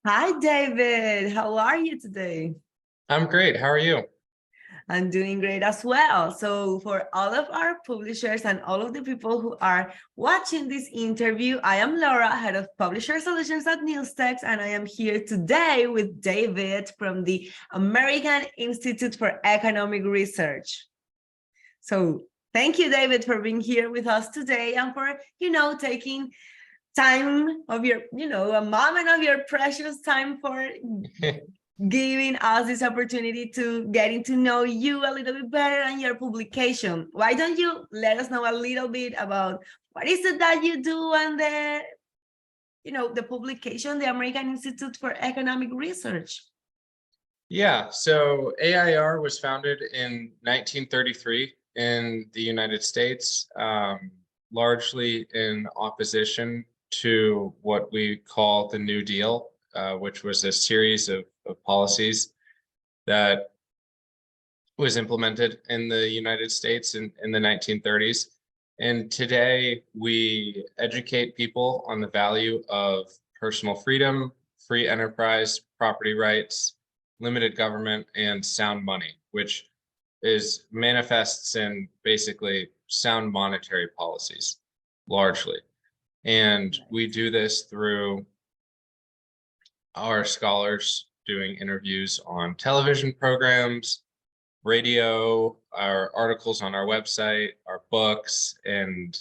Hi, David. How are you today? I'm great. How are you? I'm doing great as well. So, for all of our publishers and all of the people who are watching this interview, I am Laura, head of Publisher Solutions at Newstex, and I am here today with David from the American Institute for Economic Research. So, thank you, David, for being here with us today and for, taking time of your, a moment of your precious time for giving us this opportunity to getting to know you a little bit better and your publication. Why don't you let us know a little bit about what is it that you do and the publication, the American Institute for Economic Research? Yeah, so AIR was founded in 1933 in the United States, largely in opposition to what we call the New Deal, which was a series of policies that was implemented in the United States in the 1930s. And today we educate people on the value of personal freedom, free enterprise, property rights, limited government, and sound money, which is manifests in basically sound monetary policies, largely. And we do this through our scholars doing interviews on television programs, radio, our articles on our website, our books, and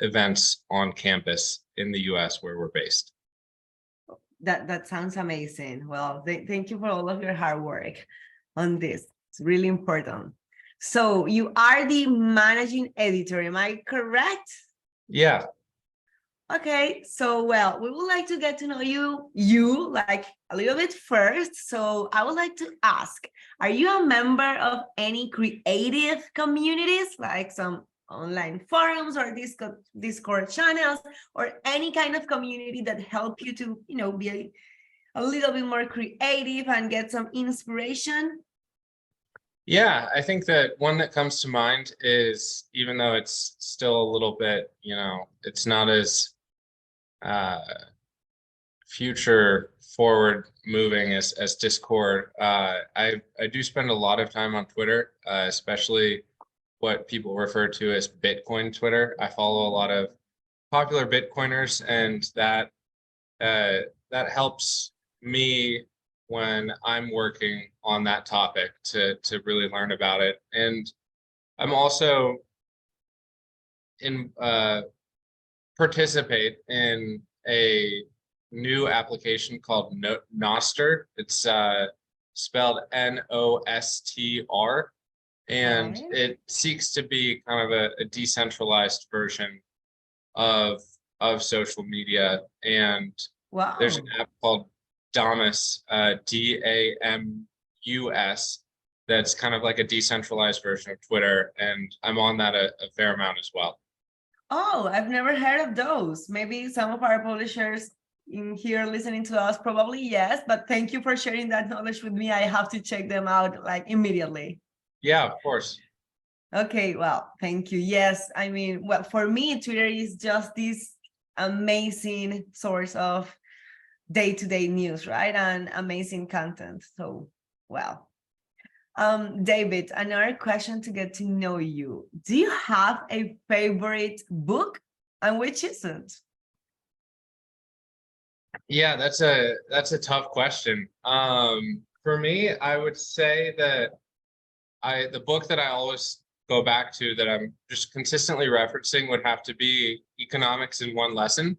events on campus in the US where we're based. That sounds amazing. Well, thank you for all of your hard work on this. It's really important. So you are the managing editor, am I correct? Yeah. Okay, so well, we would like to get to know you like a little bit first. So I would like to ask, are you a member of any creative communities, like some online forums or Discord channels, or any kind of community that help you to, be a little bit more creative and get some inspiration? Yeah, I think that one that comes to mind is, even though it's still a little bit, it's not as uh, future forward moving as Discord. I do spend a lot of time on Twitter, especially what people refer to as Bitcoin Twitter. I follow a lot of popular Bitcoiners, and that helps me when I'm working on that topic to really learn about it. And I'm also in participate in a new application called Nostr. It's spelled Nostr, and Right. it seeks to be kind of a decentralized version of social media. And there's an Wow. app called Damus, Damus, that's kind of like a decentralized version of Twitter, and I'm on that a fair amount as well. Oh, I've never heard of those. Maybe some of our publishers in here listening to us, probably yes, but thank you for sharing that knowledge with me. I have to check them out like immediately. Yeah, of course. Okay, well, thank you. Yes, I mean, well, for me, Twitter is just this amazing source of day-to-day news, right? And amazing content. So, well, David, another question to get to know you. Do you have a favorite book and which isn't? Yeah, that's a tough question. For me, I would say that the book that I always go back to that I'm just consistently referencing would have to be Economics in One Lesson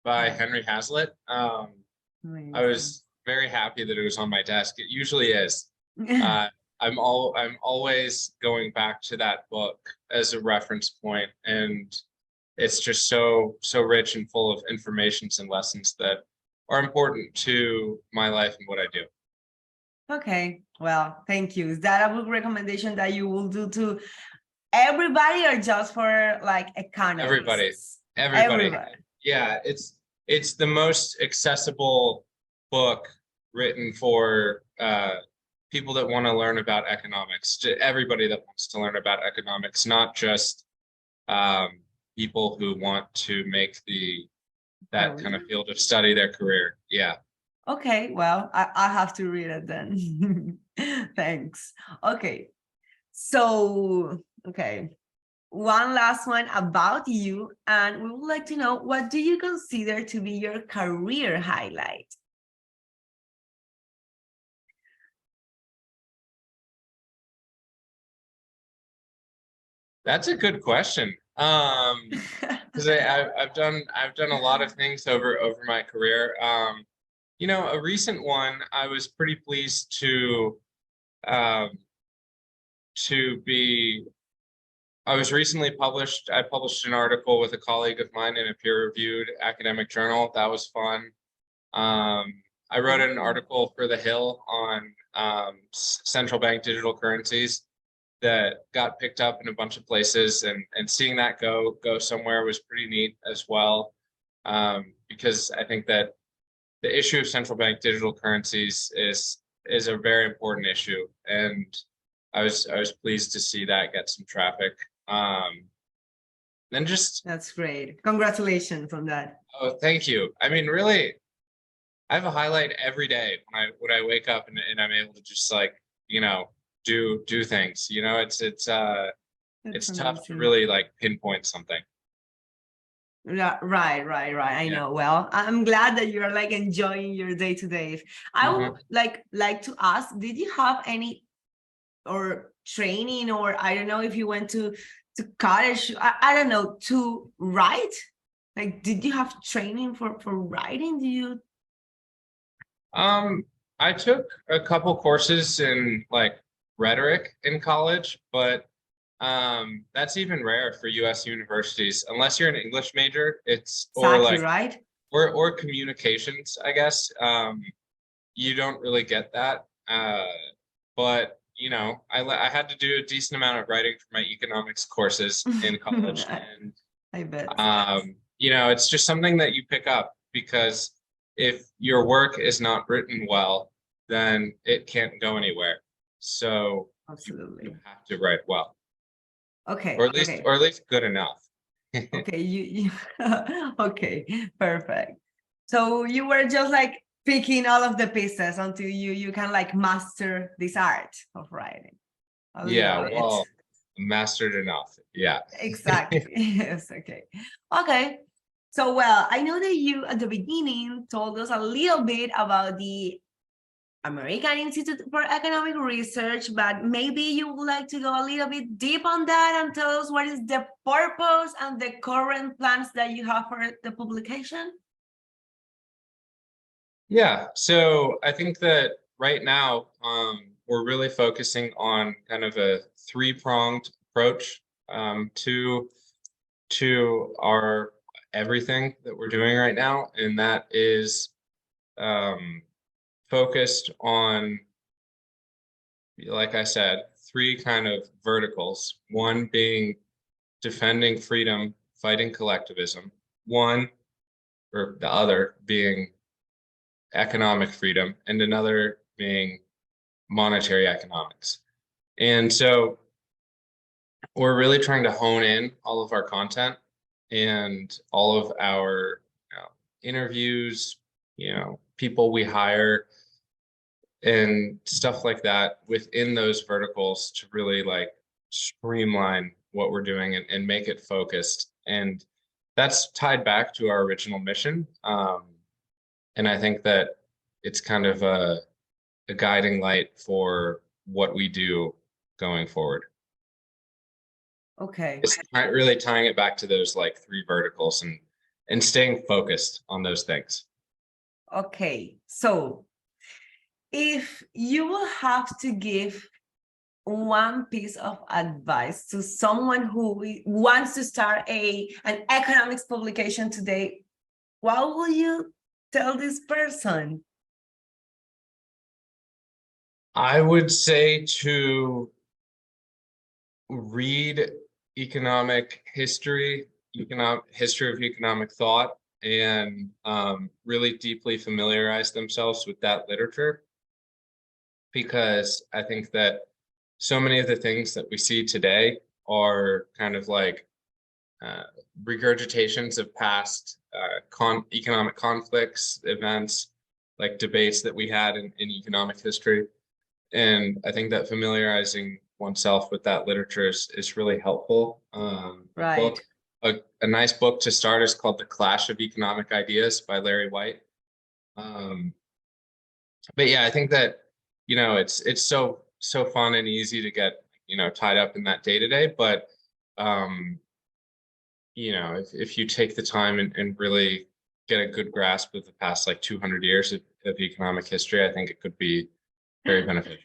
by Right. Henry Hazlitt. I Amazing. was very happy that it was on my desk. It usually is. Uh, I'm always going back to that book as a reference point, and it's just so rich and full of informations and lessons that are important to my life and what I do. Okay, well, thank you. Is that a book recommendation that you will do to everybody or just for like Everybody, economists? everybody. Everybody. Yeah, it's the most accessible book written for people that want to learn about economics, to everybody that wants to learn about economics, not just um, people who want to make that kind of Career. field of study their career. Yeah. Okay, well, I have to read it then. Thanks. Okay, so, okay, one last one about you, and we would like to know, what do you consider to be your career highlight? That's a good question. Because I've done a lot of things over my career. You know, a recent one, I was pretty pleased um, to be. I was recently published. I published an article with a colleague of mine in a peer-reviewed academic journal. That was fun. I wrote an article for The Hill on central bank digital currencies that got picked up in a bunch of places, and seeing that go somewhere was pretty neat as well. Because I think that the issue of central bank digital currencies is a very important issue, and I was pleased to see that get some traffic. Then just That's great. Congratulations on that. oh, thank you. I mean, really, I have a highlight every day when I wake up and I'm able to just like, you know, do things. You know, That's it's tough to amazing. really like pinpoint something. Yeah, right. I Yeah. know. Well, I'm glad that you're like enjoying your day to day. I would Mhm. like to ask, did you have any or training, or I don't know if you went to college, I don't know, to write? Like, did you have training for writing? Do you? Um, I took a couple courses in like rhetoric in college, but that's even rare for US universities. Unless you're an English major, it's or Exactly, like right? or communications, I guess. You don't really get that. But you know, I had to do a decent amount of writing for my economics courses in college, I, and I bet. you know, it's just something that you pick up because if your work is not written well, then it can't go anywhere. So you Absolutely. have to write well, Okay, or okay, at least good enough. okay. You okay, perfect. So you were just like picking all of the pieces until you can like master this art of writing a little Yeah, bit. well, mastered enough. Yeah. Exactly. Yes, okay. Okay. So, well, I know that you at the beginning told us a little bit about the American Institute for Economic Research, but maybe you would like to go a little bit deep on that and tell us what is the purpose and the current plans that you have for the publication? Yeah, so I think that right now we're really focusing on kind of a three-pronged approach to our everything that we're doing right now, and that is um, focused on, like I said, three kind of verticals. One being defending freedom, fighting collectivism. One or the other being economic freedom, and another being monetary economics. And so we're really trying to hone in all of our content and all of our interviews, you know, people we hire and stuff like that within those verticals to really like streamline what we're doing and make it focused. And that's tied back to our original mission. And I think that it's kind of a guiding light for what we do going forward. Okay. It's really tying it back to those like three verticals and staying focused on those things. Okay. So, if you will have to give one piece of advice to someone who wants to start an economics publication today, what will you tell this person? I would say to read economic history, economic history of economic thought, and really deeply familiarize themselves with that literature, because I think that so many of the things that we see today are kind of like uh, regurgitations of past economic conflicts, events like debates that we had in economic history. And I think that familiarizing oneself with that literature is really helpful. A Right. book, a nice book to start is called The Clash of Economic Ideas by Larry White. Um, but yeah, I think that, it's so fun and easy to get, tied up in that day to day. But, um, if you take the time and really get a good grasp of the past like 200 years of economic history, I think it could be very beneficial.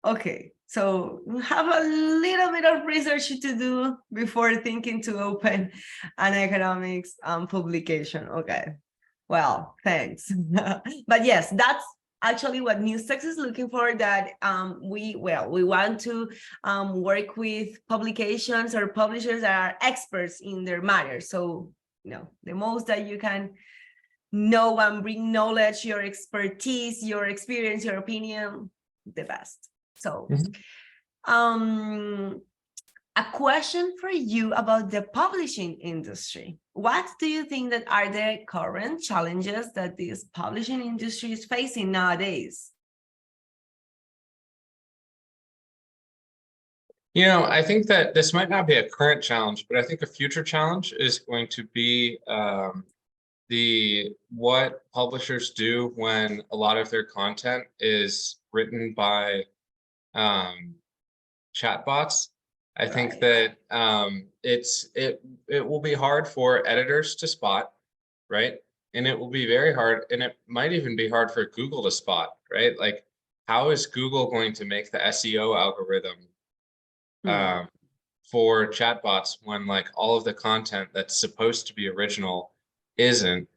Okay, so we have a little bit of research to do before thinking to open an economics publication. Okay, well, thanks. But yes, that's actually what Newstex is looking for, that we want to work with publications or publishers that are experts in their matter. So, the most that you can know and bring knowledge, your expertise, your experience, your opinion, the best. So, a question for you about the publishing industry. What do you think that are the current challenges that this publishing industry is facing nowadays? I think that this might not be a current challenge, but I think a future challenge is going to be what publishers do when a lot of their content is written by chatbots. I think that it will be hard for editors to spot, right? And it will be very hard, and it might even be hard for Google to spot, right? Like, how is Google going to make the SEO algorithm for chatbots when like all of the content that's supposed to be original isn't?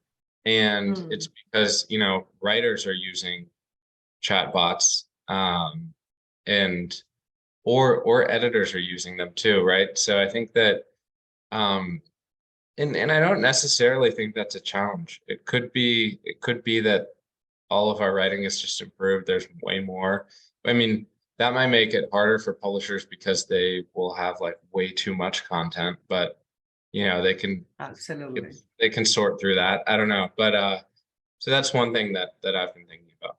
And it's because, writers are using chatbots, and or editors are using them too, right? So I think that and I don't necessarily think that's a challenge. It could be that all of our writing is just improved. There's way more. I mean, that might make it harder for publishers because they will have like way too much content, but they can Absolutely. they can sort through that. I don't know. But so that's one thing that I've been thinking about.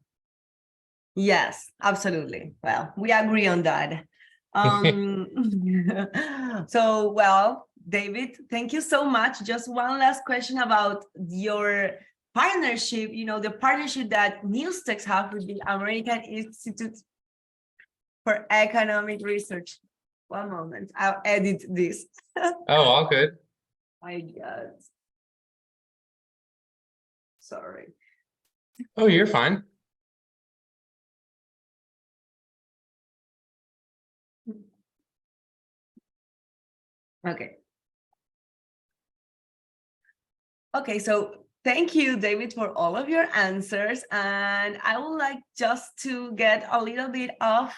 Yes, absolutely. Well, we agree on that. So, well, David, thank you so much. Just one last question about your partnership, the partnership that Newstex have with the American Institute for Economic Research. One moment, I'll edit this. Oh, all good. My God. Sorry. Oh, you're fine. Okay. Okay, so thank you, David, for all of your answers. And I would like just to get a little bit of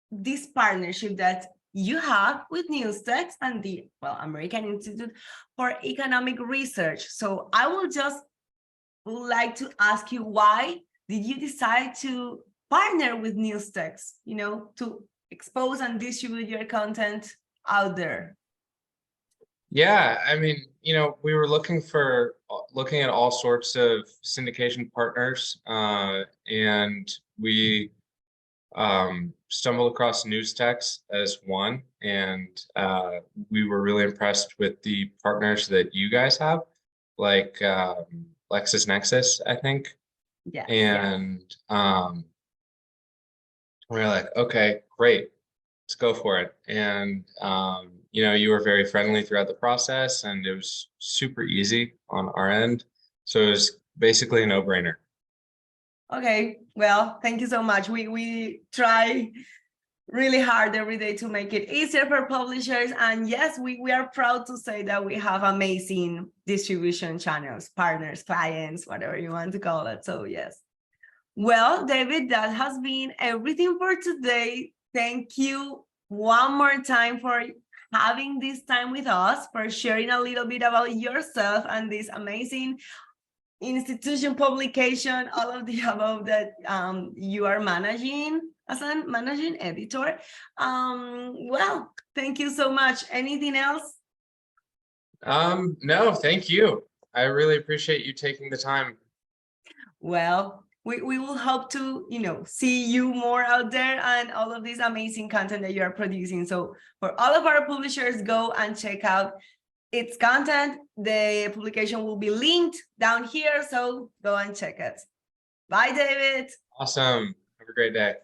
this partnership that you have with Newstex and the American Institute for Economic Research. So I would like to ask you, why did you decide to partner with Newstex, to expose and distribute your content out there? Yeah, I mean, we were looking at all sorts of syndication partners, and we stumbled across Newstex as one, and we were really impressed with the partners that you guys have, like LexisNexis, I think. Yes. And we're like, okay, great, let's go for it. And you were very friendly throughout the process, and it was super easy on our end. So it was basically a no-brainer. Okay, well, thank you so much. We try really hard every day to make it easier for publishers. And yes, we are proud to say that we have amazing distribution channels, partners, clients, whatever you want to call it. So yes. Well, David, that has been everything for today. Thank you one more time for having this time with us, for sharing a little bit about yourself and this amazing institution, publication, all of the above that you are managing as a managing editor. Well, thank you so much. Anything else? No, thank you. I really appreciate you taking the time. Well, we will hope to, see you more out there and all of this amazing content that you are producing. So for all of our publishers, go and check out its content. The publication will be linked down here, so go and check it. Bye, David. Awesome. Have a great day.